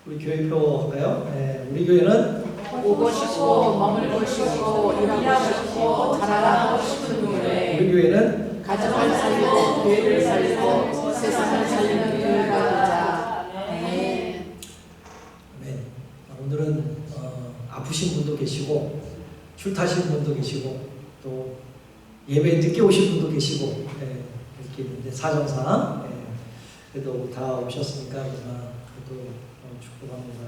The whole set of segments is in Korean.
우리 교회표 할까요? 네, 우리 교회는 오고 싶고 머물고 싶고 일하고 싶고 자라나고 싶은 교회. 우리 교회는 가정을 살리고 교회를 살리고 세상을 살리는 교회가 되자. 아멘. 네, 오늘은 아프신 분도 계시고 출타신 분도 계시고 또 예배 늦게 오신 분도 계시고 이렇게 있는데 사정상 그래도 다 오셨으니까 그래도 축복합니다.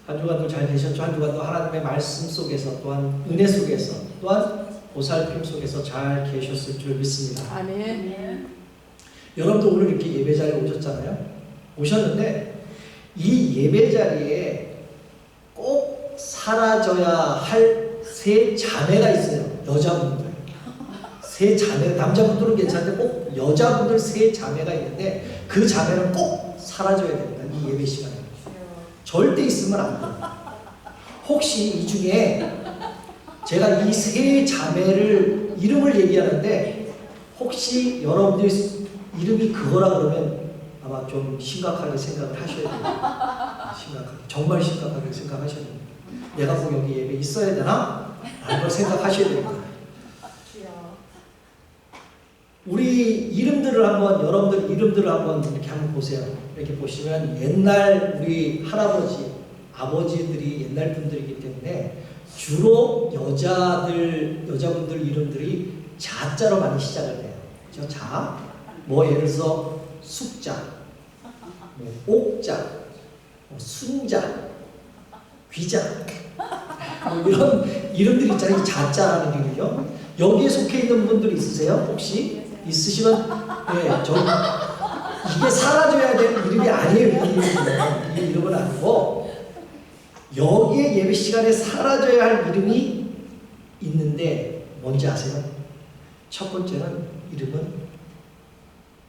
한 주간도 잘 되셨죠? 한 주간도 하나님의 말씀 속에서 또한 은혜 속에서 또한 보살핌 속에서 잘 계셨을 줄 믿습니다. 아멘. 여러분도 오늘 이렇게 예배 자리에 오셨잖아요. 오셨는데 이 예배 자리에 꼭 사라져야 할 세 자매가 있어요. 여자분들. 세 자매, 남자분들은 괜찮은데 꼭 여자분들 세 자매가 있는데 그 자매는 꼭 사라져야 됩니다. 이 예배 시간에. 절대 있으면 안 돼요. 혹시 이 중에 제가 이 세 자매를 이름을 얘기하는데 혹시 여러분들 이름이 그거라 그러면 아마 좀 심각하게 생각을 하셔야 돼요. 심각하게. 정말 심각하게 생각하셔야 됩니다. 내가 꼭 여기 예배 있어야 되나? 라는 걸 생각하셔야 됩니다. 우리 이름들을 한번, 여러분들 이름들을 한번 이렇게 한번 보세요. 이렇게 보시면 옛날 우리 할아버지, 아버지들이 옛날 분들이기 때문에 주로 여자분들 이름들이 자자로 많이 시작을 해요. 그렇죠? 자, 뭐 예를 들어서 숙자, 뭐 옥자, 뭐 순자, 귀자, 뭐 이런 이름들이 있잖아요. 이 자자라는 이름이요. 여기에 속해 있는 분들 있으세요? 혹시? 있으시면 이게 사라져야 되는 이름이 아니에요. 이 이름은 아니고 여기에 예배 시간에 사라져야 할 이름이 있는데 뭔지 아세요? 첫 번째는 이름은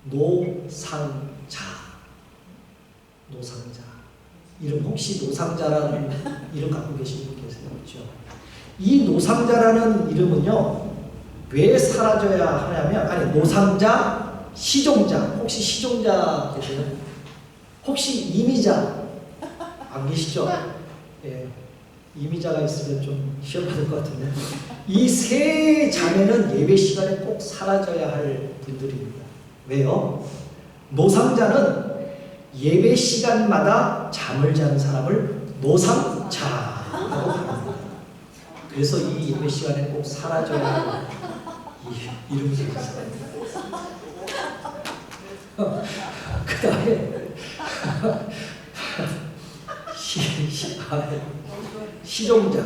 노상자. 이름 혹시 노상자라는 이름 갖고 계신 분 계세요? 그렇죠? 이 노상자라는 이름은요. 왜 사라져야 하냐면 노상자, 시종자. 혹시 시종자 계세요? 혹시 이미자 안 계시죠? 예, 이미자가 있으면 좀 시험 받을 것 같은데 이 세 자매는 예배 시간에 꼭 사라져야 할 분들입니다. 왜요? 노상자는 예배 시간마다 잠을 자는 사람을 노상자라고 합니다. 그래서 이 예배 시간에 꼭 사라져야 할 이름이 있어요. 그 다음에 시종자.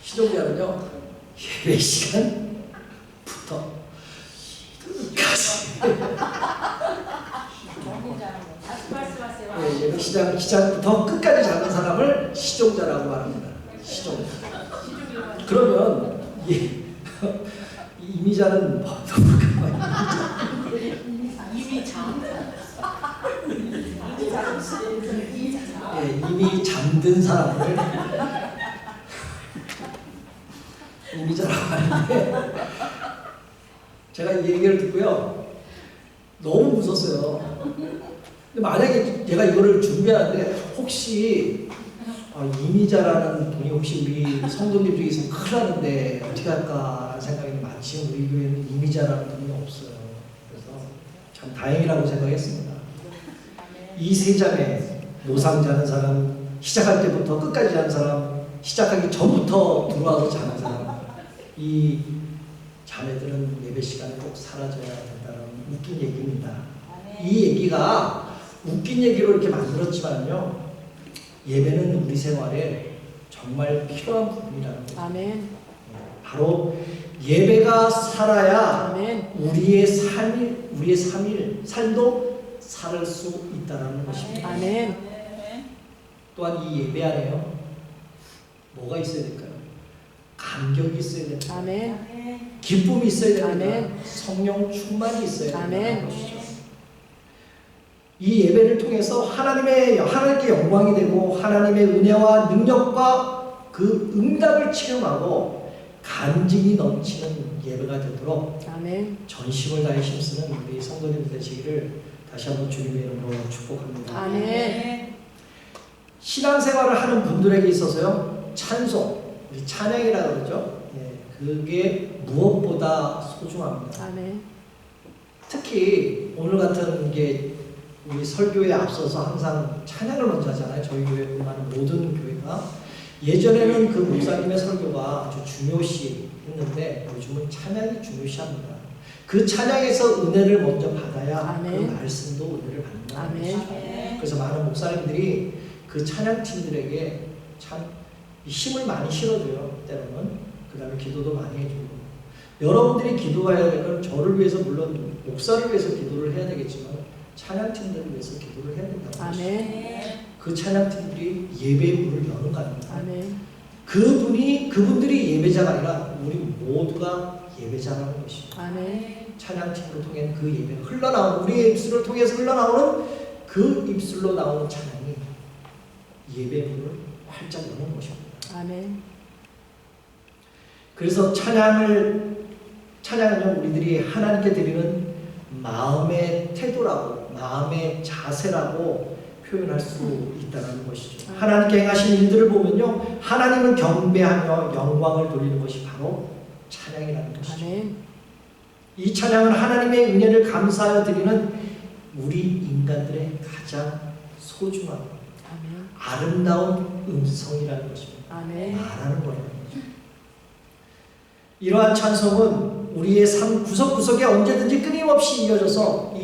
시종자는요, 예배 시간부터 예배 시작부터 끝까지 자는 사람을 시종자라고 말합니다. 시종자. 그러면 이미자는 이미 잠든 사람을 이미자라고 하는데 제가 이 얘기를 듣고요 너무 무서웠어요. 근데 만약에 제가 이거를 준비하는데 혹시 이미자라는 분이 혹시 우리 성도님 중에 있으면 큰일 나는데 어떻게 할까 생각이 많지. 우리 교회는 이미자라는 분이 없어요. 그래서 참 다행이라고 생각했습니다. 이 세 자매, 노상 자는 사람, 시작할 때부터 끝까지 자는 사람, 시작하기 전부터 들어와서 자는 사람, 이 자매들은 예배 시간에 꼭 사라져야 된다는 웃긴 얘기입니다. 이 얘기가 웃긴 얘기로 이렇게 만들었지만요, 예배는 우리 생활에 정말 필요한 부분이라는 거죠. 아멘. 바로 예배가 살아야 아멘. 우리의 삶도 살 수 있다는 것입니다. 아멘. 또한 이 예배 안에요, 뭐가 있어야 될까요? 감격이 있어야 됩니다. 아멘. 기쁨이 있어야 됩니다. 아멘. 성령 충만이 있어야 아멘. 된다는 것이죠. 이 예배를 통해서 하나님께 영광이 되고 하나님의 은혜와 능력과 그 응답을 체험하고 간증이 넘치는 예배가 되도록 아멘. 전심을 다해 힘쓰는 우리 성도님들 되시기를 다시 한번 주님의 이름으로 축복합니다. 아멘. 신앙생활을 하는 분들에게 있어서요, 찬송, 우리 찬양이라고 그러죠. 그게 무엇보다 소중합니다. 아멘. 특히 오늘 같은 게 우리 설교에 앞서서 항상 찬양을 먼저 하잖아요. 저희 교회뿐만 아니라 모든 교회가. 예전에는 그 목사님의 설교가 아주 중요시 했는데 요즘은 찬양이 중요시합니다. 그 찬양에서 은혜를 먼저 받아야 아멘. 그 말씀도 은혜를 받는다. 아멘. 그래서 많은 목사님들이 그 찬양팀들에게 참 힘을 많이 실어줘요. 때로는. 그 다음에 기도도 많이 해주고. 여러분들이 기도해야 될 건 저를 위해서, 물론 목사를 위해서 기도를 해야 되겠지만 찬양팀들을 위해서 기도를 해야 된다고. 아멘. 그 찬양팀들이 예배의 문을 여는 거 아닙니까? 아멘. 그분들이 예배자가 아니라 우리 모두가 예배자라는 것입니다. 아멘. 찬양팀을 통해 그 예배가 흘러나오는, 우리의 입술을 통해서 흘러나오는 그 입술로 나오는 찬양이 예배 문을 활짝 여는 것입니다. 아멘. 그래서 찬양은요, 우리들이 하나님께 드리는 마음의 태도라고, 마음의 자세라고 표현할 수 있다는 것이죠. 하나님께 행하신 일들을 보면요, 하나님을 경배하며 영광을 돌리는 것이 바로 찬양이라는 것이죠. 아멘. 이 찬양은 하나님의 은혜를 감사하여 드리는 우리 인간들의 가장 소중하고 아멘. 아름다운 음성이라는 것입니다. 아멘. 말하는 거예요. 이러한 찬송은 우리의 삶 구석구석에 언제든지 끊임없이 이어져서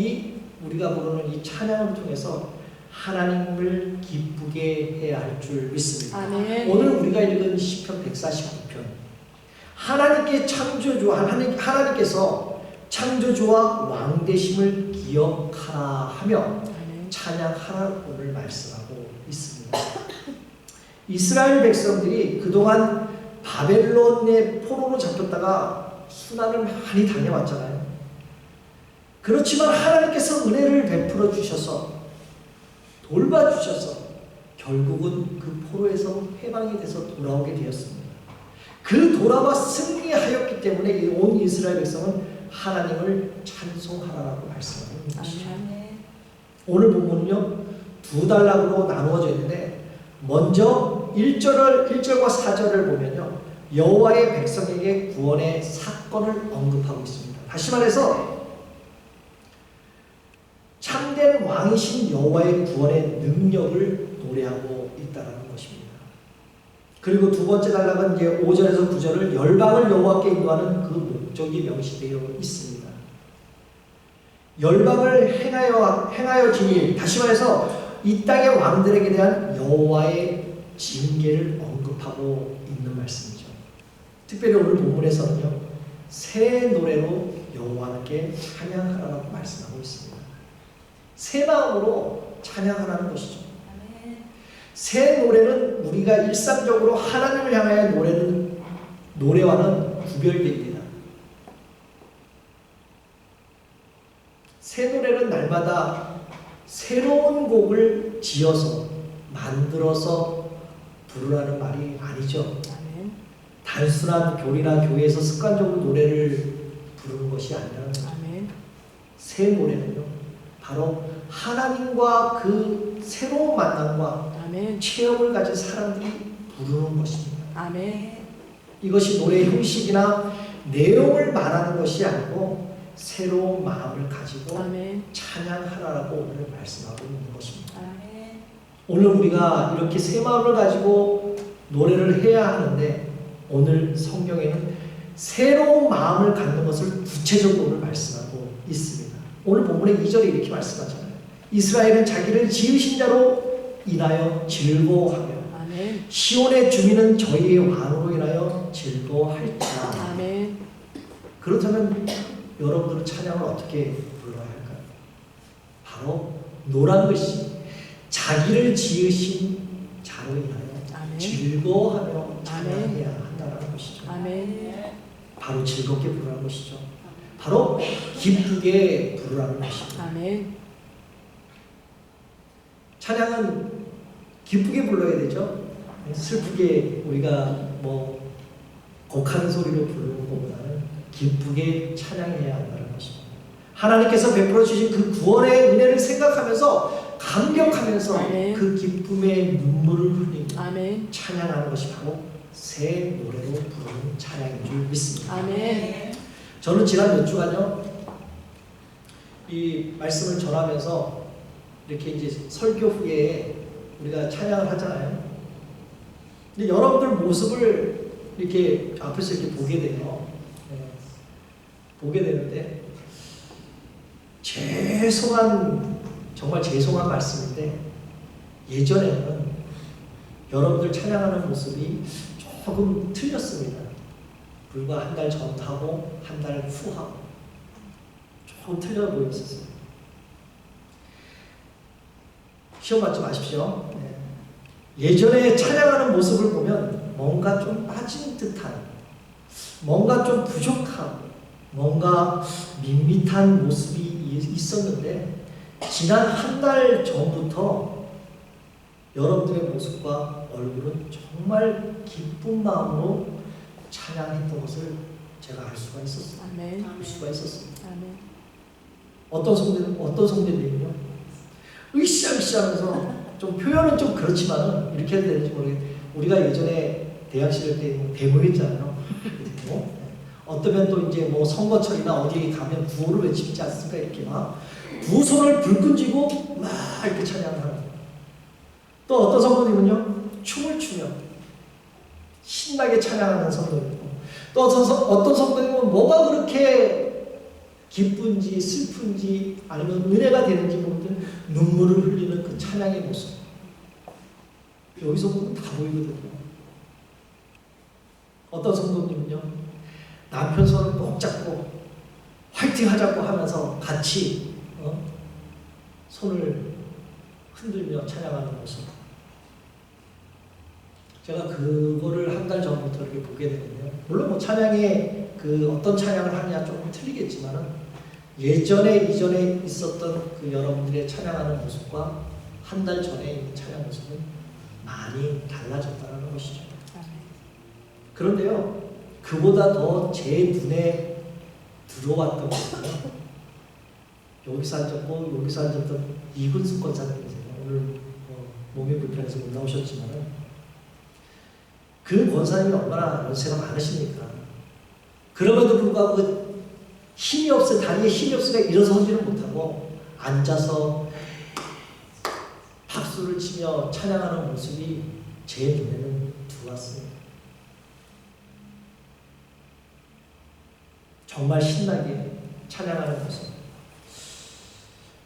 우리가 부르는 이 찬양을 통해서 하나님을 기쁘게 해야 할 줄 믿습니다. 아멘. 오늘 우리가 읽은 시편 149편, 하나님께 하나님께서 창조주와 왕되심을 기억하라 하며 아멘. 찬양하라고 오늘 말씀하고 있습니다. 이스라엘 백성들이 그동안 바벨론의 포로로 잡혔다가 수난을 많이 당해왔잖아요. 그렇지만 하나님께서 은혜를 베풀어 주셔서, 돌봐주셔서 결국은 그 포로에서 해방이 돼서 돌아오게 되었습니다. 그 돌아와 승리하였기 때문에 온 이스라엘 백성은 하나님을 찬송하라고 말씀하고 있는 것이죠. 오늘 본문은요, 두 단락으로 나누어져 있는데, 먼저 1절과 4절을 보면요, 여호와의 백성에게 구원의 사건을 언급하고 있습니다. 다시 말해서 참된 왕이신 여호와의 구원의 능력을 노래하고 있다는 것입니다. 그리고 두 번째 단락은 이제 5절에서 9절을 열방을 여호와께 인도하는 그 목적이 명시되어 있습니다. 열방을 행하여 지니, 다시 말해서 이 땅의 왕들에게 대한 여호와의 징계를 언급하고 있는 말씀이죠. 특별히 오늘 본문에서는요, 새 노래로 여호와께 찬양하라고 말씀하고 있습니다. 새 마음으로 찬양하라는 것이죠. 새 노래는 우리가 일상적으로 하나님을 향하여 노래와는 구별됩니다. 새 노래는 날마다 새로운 곡을 지어서 만들어서 부르라는 말이 아니죠. 아멘. 단순한 교리나 교회에서 습관적으로 노래를 부르는 것이 아니라는 거죠. 아멘. 새 노래는요, 바로 하나님과 그 새로운 만남과 아멘. 체험을 가진 사람들이 부르는 것입니다. 아멘. 이것이 노래의 형식이나 내용을 말하는 것이 아니고 새로운 마음을 가지고 아멘. 찬양하라고 오늘 말씀하고 있는 것입니다. 아멘. 오늘 우리가 이렇게 새 마음을 가지고 노래를 해야 하는데, 오늘 성경에는 새로운 마음을 갖는 것을 구체적으로 오늘 말씀하고 있습니다. 오늘 본문의 2절에 이렇게 말씀하잖아요. 이스라엘은 자기를 지으신 자로 인하여 즐거워하며 아멘. 시온의 주민은 저희의 왕으로 인하여 즐거워할지라. 아멘. 그렇다면 여러분들은 찬양을 어떻게 불러야 할까요? 바로 노란 글씨, 자기를 지으신 자로 인하여 아멘. 즐거워하며 찬양해야 한다는 것이죠. 아멘. 바로 즐겁게 부르라는 것이죠. 바로 기쁘게 부르라는 것입니다. 아멘. 찬양은 기쁘게 불러야 되죠. 슬프게 우리가 곡하는 소리로 부르는 것보다는 기쁘게 찬양해야 한다는 것입니다. 하나님께서 베풀어 주신 그 구원의 은혜를 생각하면서 감격하면서 아멘. 그 기쁨의 눈물을 흘리고 아멘. 찬양하는 것이 바로 새 노래로 부르는 찬양인 줄 믿습니다. 아멘. 저는 지난 몇 주간요 이 말씀을 전하면서 이렇게 이제 설교 후에 우리가 찬양을 하잖아요. 근데 여러분들 모습을 이렇게 앞에서 이렇게 보게 돼요. 네. 보게 되는데 정말 죄송한 말씀인데 예전에는 여러분들 찬양하는 모습이 조금 틀렸습니다. 불과 한 달 전하고 한 달 후하고 조금 틀려 보였었어요. 시험 받지 마십시오. 네. 예전에 찬양하는 모습을 보면 뭔가 좀 빠진 듯한, 뭔가 좀 부족하고, 뭔가 밋밋한 모습이 있었는데 지난 한 달 전부터 여러분들의 모습과 얼굴은 정말 기쁜 마음으로 찬양했던 것을 제가 알 수가 있었어요. 아멘. 알 수가 있었습니다. 아멘. 어떤 성도님은요? 으쌰으쌰하면서 좀 표현은 좀 그렇지만은 이렇게 해도 되는지 모르겠는데 우리가 예전에 대학시절 때 데모했잖아요. 데모. 어떠면 또 이제 뭐 선거철이나 어디 가면 구호를 외치지 않습니까? 이렇게 막 두 손을 불끈 쥐고 막 이렇게 찬양을 하는. 또 어떤 성도님은요? 춤을 추며 신나게 찬양하는 성도님 있고 또 어떤 성도님은 뭐가 그렇게 기쁜지 슬픈지 아니면 은혜가 되는지 모르는 눈물을 흘리는 그 찬양의 모습 여기서 보면 다 보이거든요. 어떤 성도님은요 남편 손을 꼭 잡고 화이팅 하자고 하면서 같이 손을 흔들며 찬양하는 모습. 제가 그거를 한 달 전부터 이렇게 보게 되는데요. 물론 뭐 찬양에 그 어떤 찬양을 하냐 조금 틀리겠지만은 이전에 있었던 그 여러분들의 찬양하는 모습과 한 달 전에 있는 찬양 모습은 많이 달라졌다는 것이죠. 그런데요, 그보다 더 제 눈에 들어왔던 것은 여기서 앉았던 이근숙 권사님이세요. 오늘 몸이 불편해서 못 나오셨지만은 그 권사님이 얼마나 연세가 많으십니까? 그럼에도 불구하고 다리에 힘이 없으니까 일어서지를 못하고 앉아서 박수를 치며 찬양하는 모습이 제 눈에는 들어왔습니다. 정말 신나게 찬양하는 모습.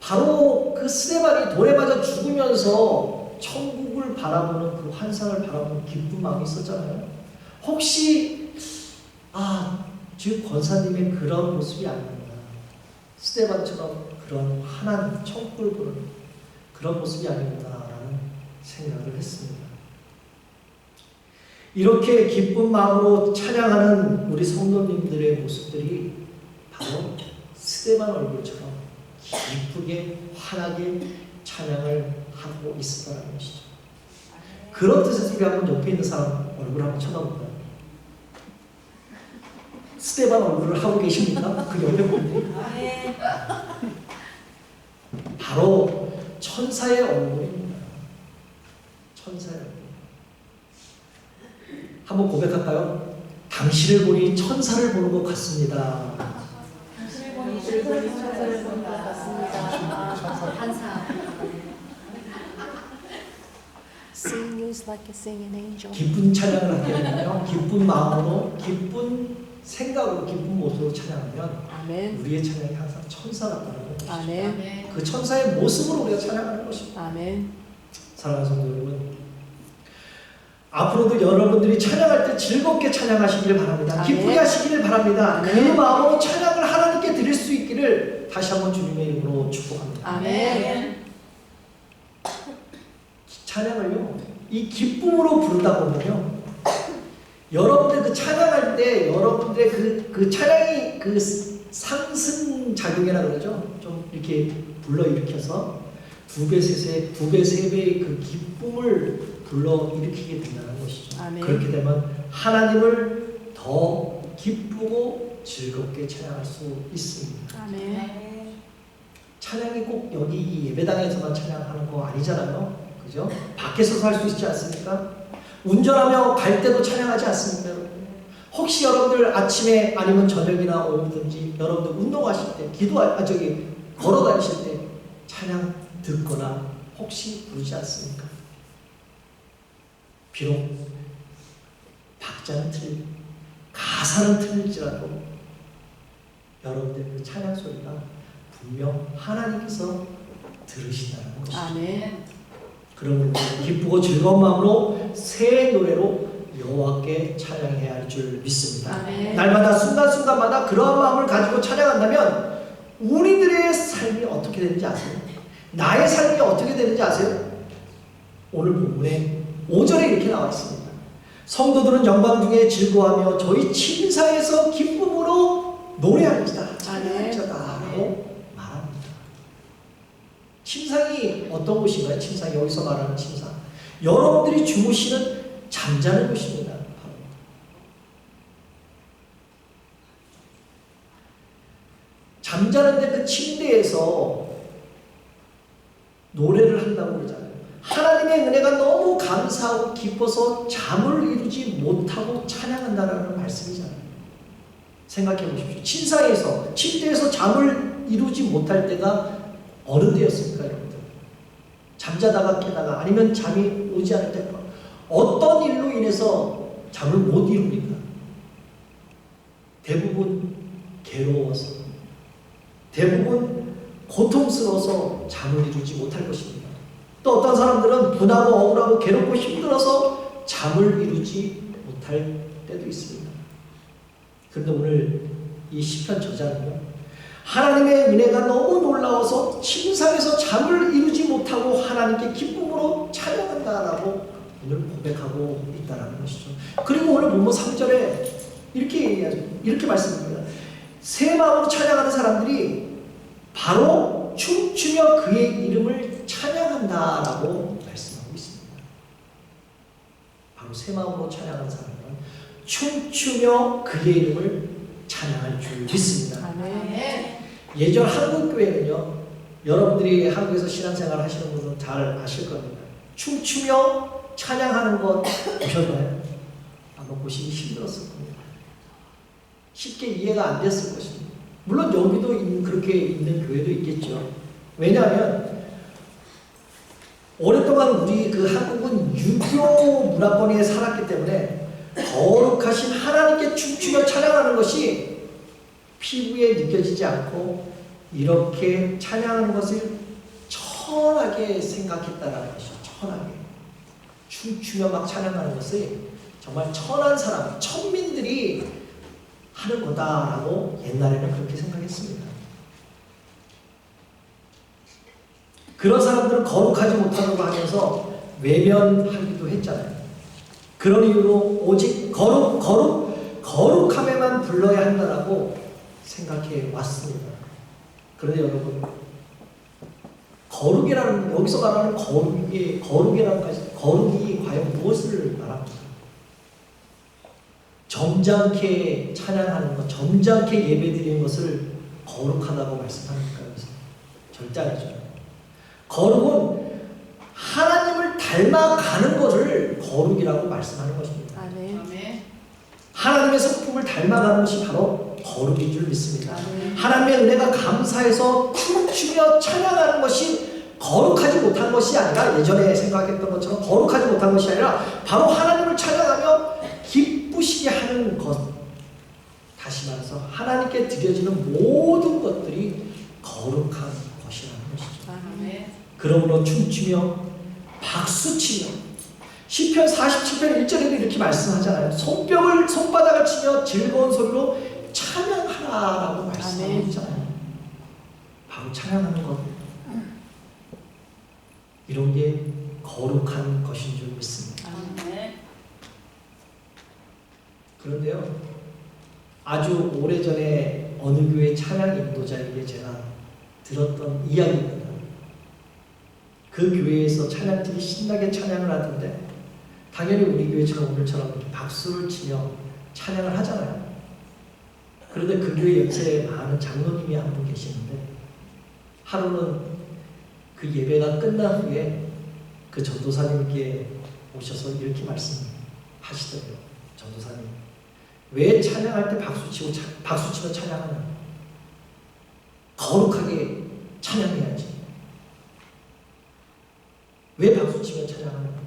바로 그 스데반이 돌에 맞아 죽으면서 천국을 바라보는 그 환상을 바라보는 기쁜 마음이 있었잖아요. 혹시 즉 권사님의 그런 모습이 아닙니다. 스데반처럼 그런 환한 천국을 보는 그런 모습이 아닙니다라는 생각을 했습니다. 이렇게 기쁜 마음으로 찬양하는 우리 성도님들의 모습들이 바로 스데반 얼굴처럼 기쁘게 환하게 찬양을 하고 있었다는 것이죠. 그런 뜻에서 우리 한번 옆에 있는 사람 얼굴 한번 쳐다볼까요? 스데반 얼굴을 하고 계십니까? 그 옆에 분들이 바로 천사의 얼굴입니다. 천사의 얼굴. 한번 고백할까요? 당신을 보니 천사를 보는 것 같습니다. 당신을 보니 천사를 보는 것 같습니다. 한사. Sing is like a singing angel. 기쁜 찬양을 하게 되면 기쁜 마음으로 기쁜 생각으로 기쁜 모습으로 찬양하면 아멘. 우리의 찬양이 항상 천사 같다는 것이죠. 아멘. 그 천사의 모습으로 우리가 찬양하는 것입니다. 아멘. 사랑하는 성도 여러분, 앞으로도 여러분들이 찬양할 때 즐겁게 찬양하시기를 바랍니다. 아멘. 기쁘게 하시기를 바랍니다. 아멘. 그 마음으로 찬양을 하나님께 드릴 수 있기를 다시 한번 주님의 이름으로 축복합니다. 아멘. 찬양을요, 이 기쁨으로 부르다 보면요, 여러분들 그 찬양할 때 여러분들의 그 찬양이 그 상승 작용이라 그러죠. 좀 이렇게 불러일으켜서 두 배, 세 배의 그 기쁨을 불러일으키게 된다는 것이죠. 아멘. 그렇게 되면 하나님을 더 기쁘고 즐겁게 찬양할 수 있습니다. 아멘. 찬양이 꼭 여기 이 예배당에서만 찬양하는 거 아니잖아요. 그죠? 밖에서도 할 수 있지 않습니까? 운전하며 갈 때도 찬양하지 않습니까, 여러분? 혹시 여러분들 아침에 아니면 저녁이나 오후든지 여러분들 운동하실 때, 걸어 다니실 때 찬양 듣거나 혹시 부르지 않습니까? 비록 박자는 가사는 틀릴지라도 여러분들 그 찬양 소리가 분명 하나님께서 들으신다는 것이죠. 아멘. 그러므로 기쁘고 즐거운 마음으로 새 노래로 여호와께 찬양해야 할 줄 믿습니다. 아멘. 날마다 순간순간마다 그러한 마음을 가지고 찬양한다면 우리들의 삶이 어떻게 되는지 아세요? 나의 삶이 어떻게 되는지 아세요? 오늘 본문에 5절에 이렇게 나와 있습니다. 성도들은 영광 중에 즐거워하며 저희 침사에서 기쁨으로 노래할지다, 찬양할지다 라고 말합니다. 침상이 어떤 곳인가요? 침상, 여기서 말하는 침상, 여러분들이 주무시는 잠자는 곳입니다. 바로. 잠자는데 그 침대에서 노래를 한다고 그러잖아요. 하나님의 은혜가 너무 감사하고 기뻐서 잠을 이루지 못하고 찬양한다는 말씀이잖아요. 생각해 보십시오. 침상에서, 침대에서 잠을 이루지 못할 때가 어느 때였습니까, 여러분들? 잠자다가 깨다가 아니면 잠이 오지 않을 때 어떤 일로 인해서 잠을 못 이룹니까? 대부분 괴로워서, 대부분 고통스러워서 잠을 이루지 못할 것입니다. 또 어떤 사람들은 분하고 억울하고 괴롭고 힘들어서 잠을 이루지 못할 때도 있습니다. 그런데 오늘 이 시편 저자는요, 하나님의 은혜가 너무 놀라워서 침상에서 잠을 이루지 못하고 하나님께 기쁨으로 찬양한다라고 오늘 고백하고 있다는 것이죠. 그리고 오늘 본문 3절에 이렇게 얘기하죠. 이렇게 말씀합니다. 새 마음으로 찬양하는 사람들이 바로 춤추며 그의 이름을 찬양한다라고 말씀하고 있습니다. 바로 새 마음으로 찬양하는 사람은 춤추며 그의 이름을 찬양할 줄 믿습니다. 아멘. 예전 한국 교회는요, 여러분들이 한국에서 신앙생활 하시는 분은 잘 아실 겁니다. 춤추며 찬양하는 것 보셨나요? 아마 보시기 힘들었을 겁니다. 쉽게 이해가 안 됐을 것입니다. 물론 여기도 그렇게 있는 교회도 있겠죠. 왜냐하면 오랫동안 우리 그 한국은 유교 문화권에 살았기 때문에 거룩하신 하나님께 춤추며 찬양하는 것이 피부에 느껴지지 않고 이렇게 찬양하는 것을 천하게 생각했다라는 것이죠. 천하게. 춤추며 막 찬양하는 것을 정말 천한 사람, 천민들이 하는 거다라고 옛날에는 그렇게 생각했습니다. 그런 사람들은 거룩하지 못하다고 하면서 외면하기도 했잖아요. 그런 이유로 오직 거룩함에만 불러야 한다라고 생각해 왔습니다. 그런데 여러분, 거룩이라는, 여기서 말하는 거룩이 과연 무엇을 말합니까? 점잖게 찬양하는 것, 점잖게 예배드리는 것을 거룩하다고 말씀합니까? 여기서 절대 아니죠. 거룩은 하나님을 닮아가는 것을 거룩이라고 말씀하는 것입니다. 아멘. 하나님의 성품을 닮아가는 것이 바로 거룩인 줄 믿습니다. 아멘. 하나님의 은혜가 감사해서 춤추며 찬양하는 것이 거룩하지 못한 것이 아니라, 예전에 생각했던 것처럼 거룩하지 못한 것이 아니라 바로 하나님을 찬양하며 기쁘시게 하는 것, 다시 말해서 하나님께 드려지는 모든 것들이 거룩한 것이라는 것이죠. 아멘. 그러므로 춤추며 박수치며, 시편 47편 1절에도 이렇게 말씀하잖아요. 손바닥을 치며 즐거운 소리로 찬양하라라고 말씀하고 있잖아요. 바로 찬양하는 것, 이런 게 거룩한 것인 줄 믿습니다. 아멘. 그런데요, 아주 오래전에 어느 교회 찬양 인도자에게 제가 들었던 이야기입니다. 그 교회에서 찬양팀이 신나게 찬양을 하던데 당연히 우리 교회처럼 오늘처럼 박수를 치며 찬양을 하잖아요. 그런데 그 교회 연세에 많은 장로님이 한 분 계시는데 하루는 그 예배가 끝난 후에 그 전도사님께 오셔서 이렇게 말씀하시더래요. 전도사님, 왜 찬양할 때 박수 치며 찬양하냐? 거룩하게 찬양해야지. 왜 박수 치며 찬양하냐?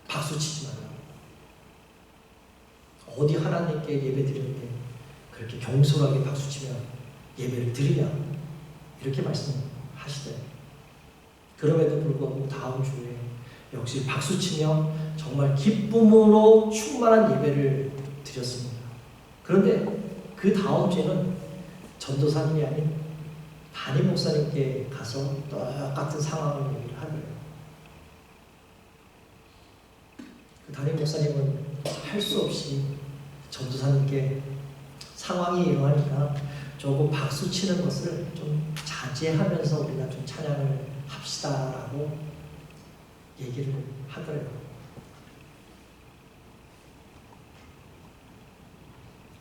박수 치지 말라. 어디 하나님께 예배 드리는데 그렇게 경솔하게 박수 치며 예배를 드리냐? 이렇게 말씀하시더래요. 그럼에도 불구하고 다음 주에 역시 박수 치며 정말 기쁨으로 충만한 예배를 드렸습니다. 그런데 그 다음 주에는 전도사님이 아닌 담임 목사님께 가서 똑같은 상황을 얘기를 하더래요. 그 담임 목사님은 할 수 없이 전도사님께 상황이 이러하니까 조금 박수 치는 것을 좀 자제하면서 우리가 좀 찬양을 합시다라고 얘기를 하더래요.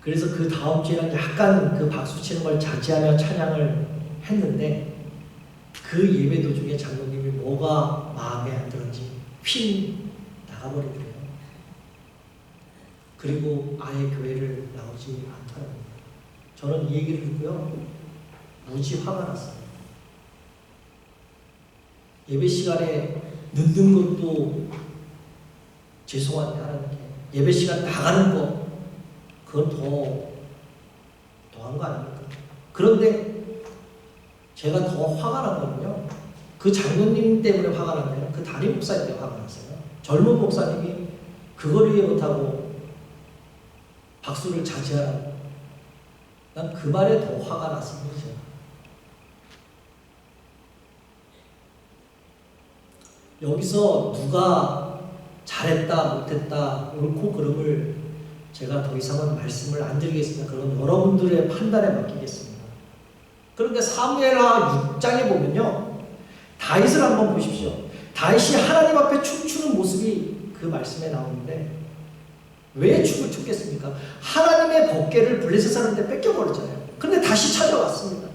그래서 그 다음 주에는 약간 그 박수 치는 걸 자제하며 찬양을 했는데 그 예배 도중에 장로님이 뭐가 마음에 안 들었지 휙 나가버리더래요. 그리고 아예 교회를 나오지 않더라고요. 저는 이 얘기를 듣고요 무지 화가 났어요. 예배 시간에 늦는 것도 죄송한데 하나님께 예배 시간 나가는 거 그건 더한 거 아닙니까? 그런데 제가 더 화가 난 거는요 그 장로님 때문에 화가 난 게 아니라 그 담임 목사님 때문에 화가 났어요. 젊은 목사님이 그걸 이해 못하고 박수를 자제하라고. 난 그 말에 더 화가 났습니다. 여기서 누가 잘했다 못했다 옳고 그름을 제가 더 이상은 말씀을 안 드리겠습니다. 그건 여러분들의 판단에 맡기겠습니다. 그런데 사무엘하 6장에 보면요 다윗을 한번 보십시오. 다윗이 하나님 앞에 춤추는 모습이 그 말씀에 나오는데 왜 춤을 췄겠습니까? 하나님의 법궤를 블레셋 사람한테 뺏겨버렸잖아요. 그런데 다시 찾아왔습니다.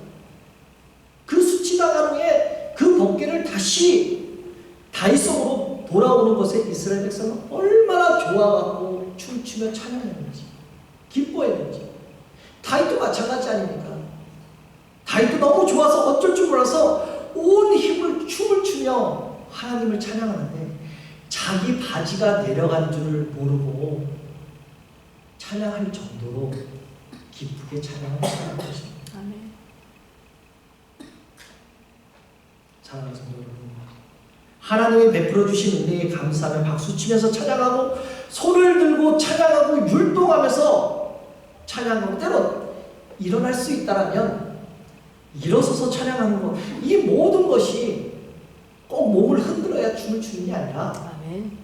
그 수치당한 후에 그 법궤를 다시 다윗성으로 돌아오는 것에 이스라엘 백성은 얼마나 좋아하고 춤추며 찬양했는지 기뻐했는지. 다윗도 마찬가지 아닙니까? 다윗도 너무 좋아서 어쩔 줄 몰라서 온 힘을 춤을 추며 하나님을 찬양하는데 자기 바지가 내려간 줄을 모르고 찬양할 정도로 기쁘게 찬양을 하는 것입니다. 아멘. 사랑하는 성도 여러분, 하나님이 베풀어 주신 은혜에 감사하며 박수치면서 찬양하고 손을 들고 찬양하고 율동하면서 찬양하고 때로 일어날 수 있다면 일어서서 찬양하는 것, 이 모든 것이 꼭 몸을 흔들어야 춤을 추는 게 아니라 아멘.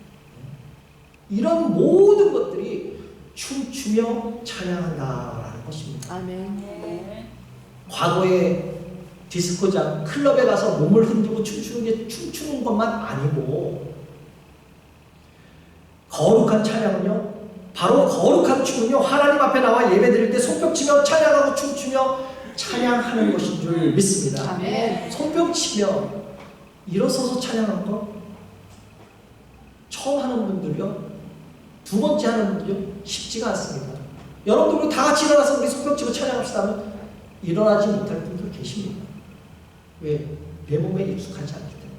이런 모든 것들이 춤추며 찬양한다라는 것입니다. 아멘. 과거에 디스코장, 클럽에 가서 몸을 흔들고 춤추는 게 춤추는 것만 아니고 거룩한 찬양은요, 바로 거룩한 춤은요, 하나님 앞에 나와 예배드릴 때 손뼉치며 찬양하고 춤추며 찬양하는 것인 줄 믿습니다. 아멘. 손뼉치며 일어서서 찬양하는 거 처음 하는 분들요, 두 번째 하는 분들요 쉽지가 않습니다. 여러분들 다 같이 일어나서 우리 손뼉치고 찬양합시다 하면 일어나지 못할 분들 계십니다. 왜? 내 몸에 익숙하지 않기 때문에.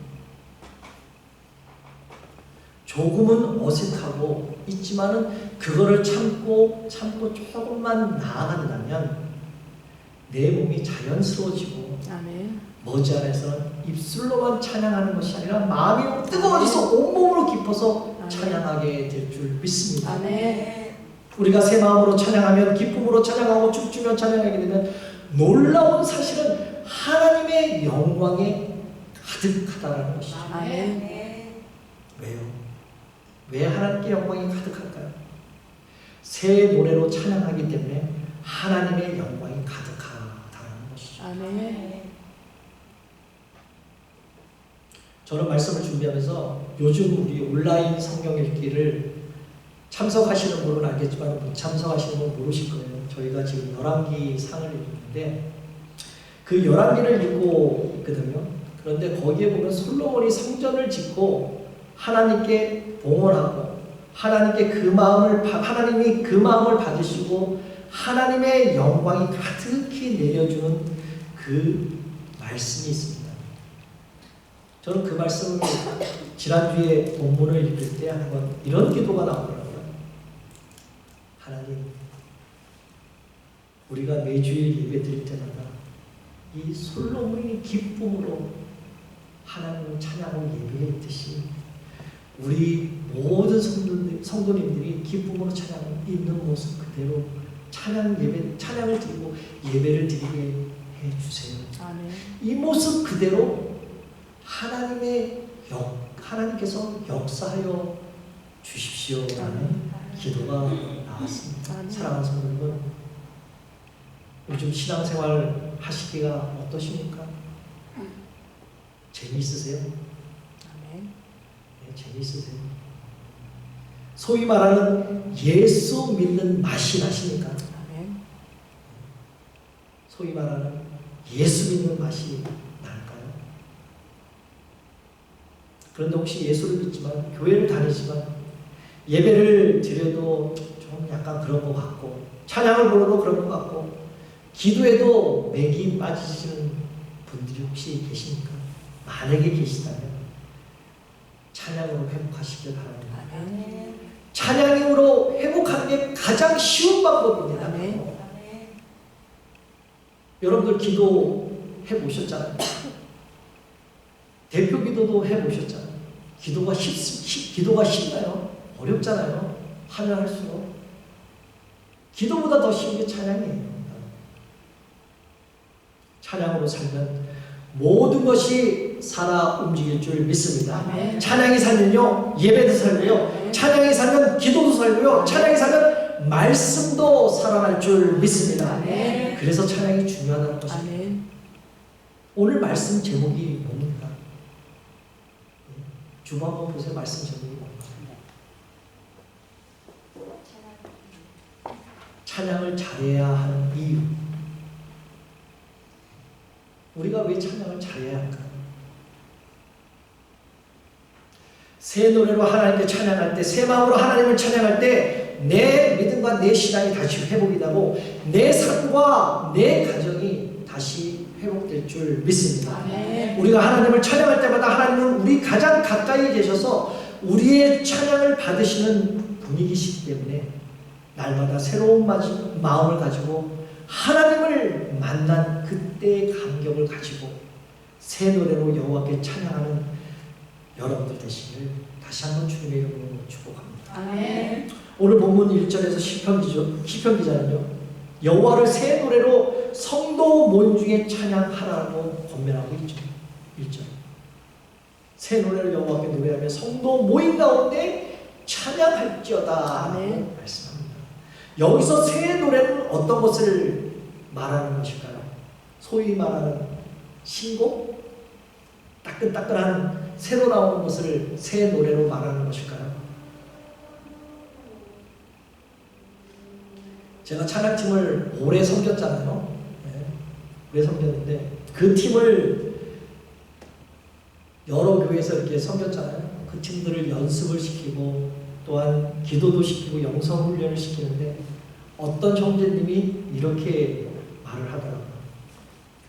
조금은 어색하고 있지만은 그거를 참고 조금만 나아간다면 내 몸이 자연스러워지고 아멘. 머지않아서는 입술로만 찬양하는 것이 아니라 마음이 뜨거워져서 온몸으로 깊어서 찬양하게 될 줄 믿습니다. 아멘. 우리가 새 마음으로 찬양하면, 기쁨으로 찬양하고 춤추며 찬양하게 되면 놀라운 사실은 하나님의 영광에 가득하다는 것이죠. 아멘. 왜요? 왜 하나님께 영광이 가득할까요? 새 노래로 찬양하기 때문에 하나님의 영광이 가득하다는 것이죠. 아멘. 저는 말씀을 준비하면서 요즘 우리 온라인 성경 읽기를 참석하시는 분은 알겠지만 못 참석하시는 분은 모르실 거예요. 저희가 지금 열왕기 상을 읽는데 그 열왕기를 읽고 있거든요. 그런데 거기에 보면 솔로몬이 성전을 짓고 하나님께 봉헌하고 하나님께 하나님이 그 마음을 받으시고 하나님의 영광이 가득히 내려주는 그 말씀이 있습니다. 저는 그 말씀을 지난주에 본문을 읽을 때 한번 이런 기도가 나오더라고요. 하나님, 우리가 매주일 예배 드릴 때마다 이 솔로몬이 기쁨으로 하나님을 찬양하고 예배했듯이 우리 모든 성도님들이 기쁨으로 찬양하고 있는 모습 그대로 찬양을 드리고 예배를 드리게 해주세요. 아멘. 이 모습 그대로 하나님께서 역사하여 주십시오라는 기도가 나왔습니다. 아멘. 사랑하는 성도 여러분, 요즘 신앙생활 하시기가 어떠십니까? 재미있으세요? 아멘. 네, 재미있으세요? 소위 말하는 예수 믿는 맛이 나십니까? 아멘. 소위 말하는 예수 믿는 맛이 날까요? 그런데 혹시 예수를 믿지만 교회를 다니지만 예배를 드려도 좀 약간 그런 것 같고 찬양을 불러도 그런 것 같고 기도에도 맥이 빠지시는 분들이 혹시 계십니까? 만약에 계시다면 찬양으로 회복하시길 바랍니다. 아멘. 찬양으로 회복하는 게 가장 쉬운 방법입니다. 아멘. 여러분들 기도해 보셨잖아요. 대표 기도도 해 보셨잖아요. 기도가 쉽나요? 어렵잖아요. 하면 할수록 기도보다 더 쉬운 게 찬양이에요. 찬양으로 살면 모든 것이 살아 움직일 줄 믿습니다. 아멘. 찬양이 살면요 예배도 살고요, 찬양이 살면 기도도 살고요, 찬양이 살면 말씀도 살아날 줄 믿습니다. 아멘. 그래서 찬양이 중요하다는 것입니다. 아멘. 오늘 말씀 제목이 뭡니까? 주보 한번 보세요. 말씀 제목이 뭡니까? 찬양을 잘해야 하는 이유. 우리가 왜 찬양을 잘해야 할까요? 새 노래로 하나님께 찬양할 때, 새 마음으로 하나님을 찬양할 때 내 믿음과 내 신앙이 다시 회복이 되고 내 삶과 내 가정이 다시 회복될 줄 믿습니다. 아멘. 우리가 하나님을 찬양할 때마다 하나님은 우리 가장 가까이 계셔서 우리의 찬양을 받으시는 분이시기 때문에 날마다 새로운 마음을 가지고 하나님을 만난 그때의 감격을 가지고 새 노래로 여호와께 찬양하는 여러분들 되시길 다시 한번 주님의 이름으로 축복합니다. 아멘. 오늘 본문 1절에서 시편 기자는요, 여호와를 새 노래로 성도 모임 중에 찬양하라고 권면하고 있죠. 1절. 새 노래를 여호와께 노래하며 성도 모임 가운데 찬양할지어다 아멘. 말씀합니다. 여기서 새 노래는 어떤 것을 말하는 것일까요? 소위 말하는 신곡? 따끈따끈한 새로 나오는 것을 새 노래로 말하는 것일까요? 제가 찬양팀을 오래 섬겼잖아요. 네, 오래 섬겼는데 그 팀을 여러 교회에서 이렇게 섬겼잖아요. 그 팀들을 연습을 시키고 또한 기도도 시키고 영성 훈련을 시키는데 어떤 형제님이 이렇게 말을 하더라고요.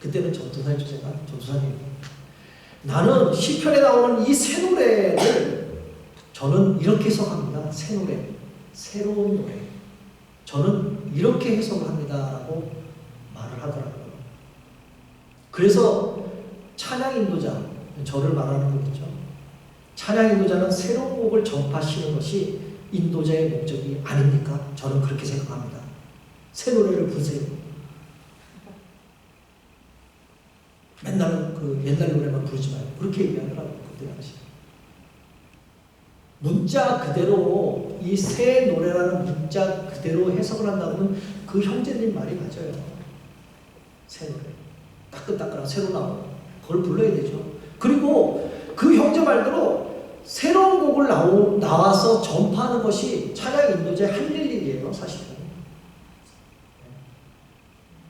그때는 전도사 주제가 전도사님, 나는 시편에 나오는 이 새 노래를 저는 이렇게 해석합니다. 새 노래, 새로운 노래. 저는 이렇게 해석을 합니다라고 말을 하더라고요. 그래서 찬양 인도자, 저를 말하는 거겠죠. 찬양 인도자는 새로운 곡을 전파하시는 것이 인도자의 목적이 아닙니까? 저는 그렇게 생각합니다. 새 노래를 부르세요. 맨날 그 옛날 노래만 부르지 말고 그렇게 얘기하더라고요. 그때 당시. 문자 그대로 이 새 노래라는 문자 그대로 해석을 한다면 그 형제님 말이 맞아요. 새 노래. 따끈따끈한 새로 나오는 그걸 불러야 되죠. 그리고 그 형제 말대로 새로운 곡을 나와서 전파하는 것이 찬양 인도자의 할 일이에요, 사실은.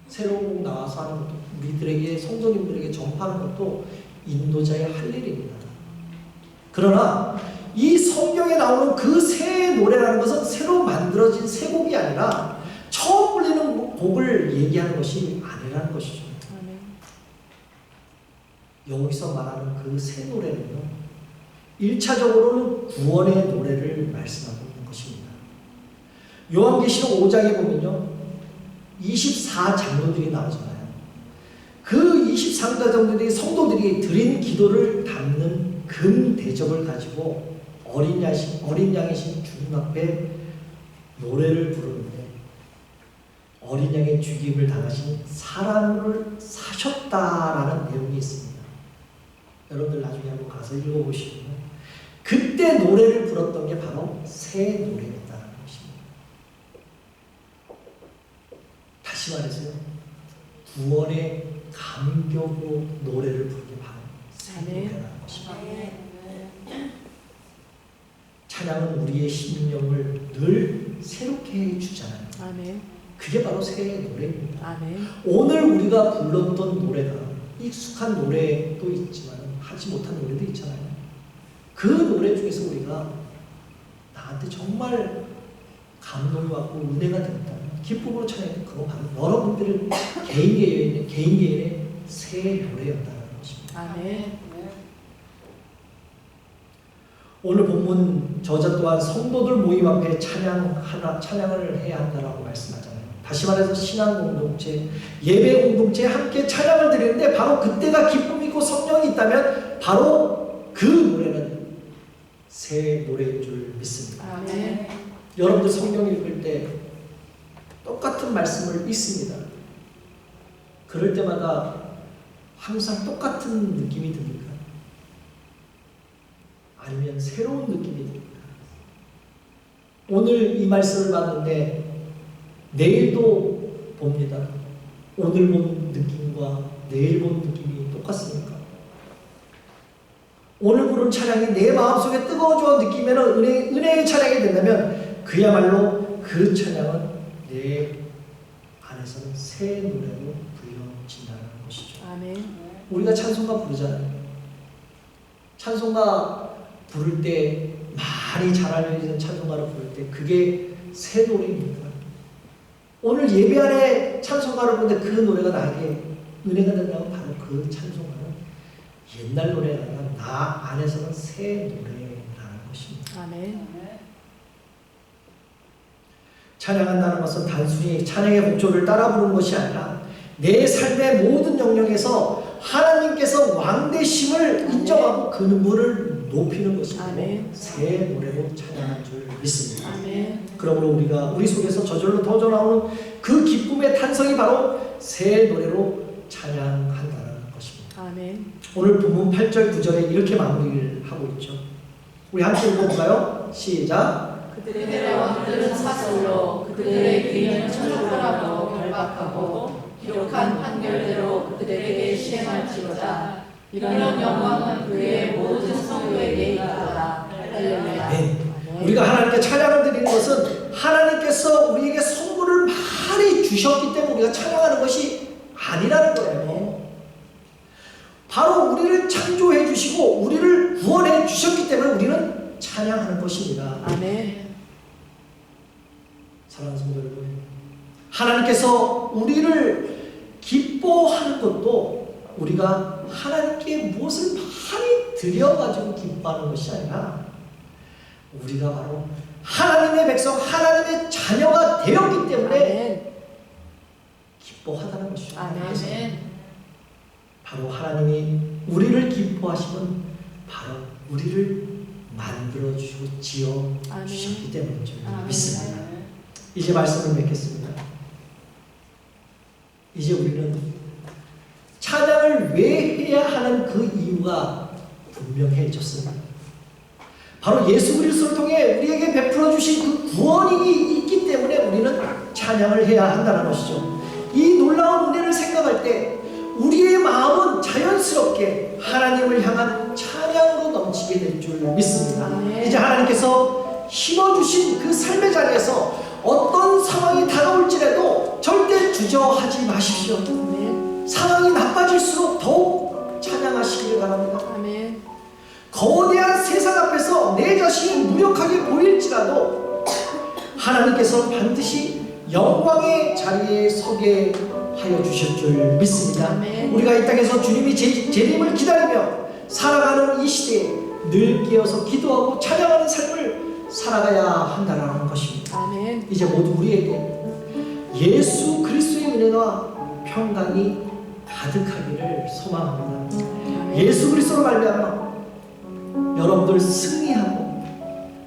새로운 곡 나와서 하는 것도, 우리들에게, 성도님들에게 전파하는 것도 인도자의 할 일입니다. 그러나 이 성경에 나오는 그 새 노래라는 것은 새로 만들어진 새 곡이 아니라 처음 불리는 곡을 얘기하는 것이 아니라는 것이죠. 여기서 말하는 그 새 노래는요, 1차적으로는 구원의 노래를 말씀하고 있는 것입니다. 요한계시록 5장에 보면요, 24장로들이 나오잖아요. 그 24장로들이 성도들이 드린 기도를 담는 금 대접을 가지고 어린 양이신 주님 앞에 노래를 부르는데, 어린 양의 죽임을 당하신 사람을 사셨다라는 내용이 있습니다. 여러분들 나중에 한번 가서 읽어보시면 그때 노래를 불렀던 게 바로 새 노래였다는 것입니다. 다시 말해서요, 구원의 감격으로 노래를 부르는 게 바로 새 노래라는 것입니다. 찬양은 우리의 심령을 늘 새롭게 해주잖아요. 그게 바로 새 노래입니다. 오늘 우리가 불렀던 노래가 익숙한 노래도 있지만 하지 못한 노래도 있잖아요. 그 노래 중에서 우리가 나한테 정말 감동이 왔고 은혜가 됐다, 기쁨으로 찬양했던 그거 바로 여러분들의 개인의 새 노래였다는 것입니다. 오늘 본문 저자 또한 성도들 모임 앞에 찬양을 해야 한다라고 말씀하잖아요. 다시 말해서 신앙 공동체, 예배 공동체에 함께 찬양을 드리는데 바로 그때가 기쁨이 있고 성령이 있다면 바로 그 노래는 새 노래인 줄 믿습니다. 여러분들 성경 읽을 때 똑같은 말씀을 읽습니다. 그럴 때마다 항상 똑같은 느낌이 듭니까? 아니면 새로운 느낌이 듭니까? 오늘 이 말씀을 봤는데 내일도 봅니다. 오늘 본 느낌과 내일 본 느낌이 똑같습니까? 오늘 부른 찬양이 내 마음속에 뜨거워져 느끼면 은혜의 찬양이 된다면 그야말로 그 찬양은 내 안에서는 새 노래로 불려진다는 것이죠. 우리가 찬송가 부르잖아요. 찬송가 부를 때, 많이 잘 알려진 찬송가를 부를 때 그게 새 노래입니까? 오늘 예배 안에 찬송가를 부르는데 그 노래가 나에게 은혜가 된다면 바로 그 찬송가는 옛날 노래가 아니라 나 안에서는 새 노래라는 것입니다. 찬양한다는 것은 단순히 찬양의 목조를 따라 부르는 것이 아니라 내 삶의 모든 영역에서 하나님께서 왕되심을 인정하고 그분을 높이는 것이고 새 노래로 찬양한 줄 믿습니다. 그러므로 우리가 우리 속에서 저절로 터져 나오는 그 기쁨의 탄성이 바로 새 노래로 찬양한다는 것입니다. 오늘 본문 8절 9절에 이렇게 마무리를 하고 있죠. 우리 함께 읽어볼까요? 시작. 그들의 왕들은 사슬로, 그들의 귀인은 천국으로 결박하고 기록한 판결대로 그들에게 시행할지로다. 이런 영광은 그의 모든 성도에게 있도다. 할렐루야. 우리가 하나님께 찬양을 드리는 것은 하나님께서 우리에게 선물을 많이 주셨기 때문에 우리가 찬양하는 것이 아니라는 거예요. 바로 우리를 창조해 주시고 우리를 구원해 주셨기 때문에 우리는 찬양하는 것입니다. 사랑하는 성도 여러분, 하나님께서 우리를 기뻐하는 것도 우리가 하나님께 무엇을 많이 드려가지고 기뻐하는 것이 아니라 우리가 바로 하나님의 백성, 하나님의 자녀가 되었기 때문에 기뻐하다는 것이죠. 바로 하나님이 우리를 기뻐하시면 바로 우리를 만들어주시고 지어주셨기 때문이죠. 믿습니다. 이제 말씀을 맺겠습니다. 이제 우리는 찬양을 왜 해야 하는 그 이유가 분명해졌습니다. 바로 예수 그리스도를 통해 우리에게 베풀어 주신 그 구원이 있기 때문에 우리는 찬양을 해야 한다는 것이죠. 이 놀라운 은혜를 생각할 때 우리의 마음은 자연스럽게 하나님을 향한 찬양을 찬양으로 넘치게 될 줄 믿습니다. 아멘. 이제 하나님께서 심어주신 그 삶의 자리에서 어떤 상황이 다가올지라도 절대 주저하지 마십시오. 아멘. 상황이 나빠질수록 더욱 찬양하시기를 바랍니다. 아멘. 거대한 세상 앞에서 내 자신이 무력하게 보일지라도 하나님께서 반드시 영광의 자리에 서게 하여 주실 줄 믿습니다. 아멘. 우리가 이 땅에서 주님이 재림을 기다리며 살아가는 이 시대에 늘 깨어서 기도하고 찬양하는 삶을 살아가야 한다는 것입니다. 아멘. 이제 모두 우리에게 예수 그리스도의 은혜와 평강이 가득하기를 소망합니다. 아멘. 예수 그리스도로 말미암아 여러분들 승리하고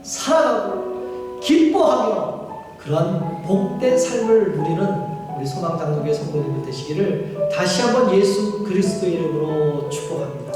살아가고 기뻐하며 그러한 복된 삶을 누리는 우리 소망장로교회 성도님들 되시기를 다시 한번 예수 그리스도의 이름으로 축복합니다.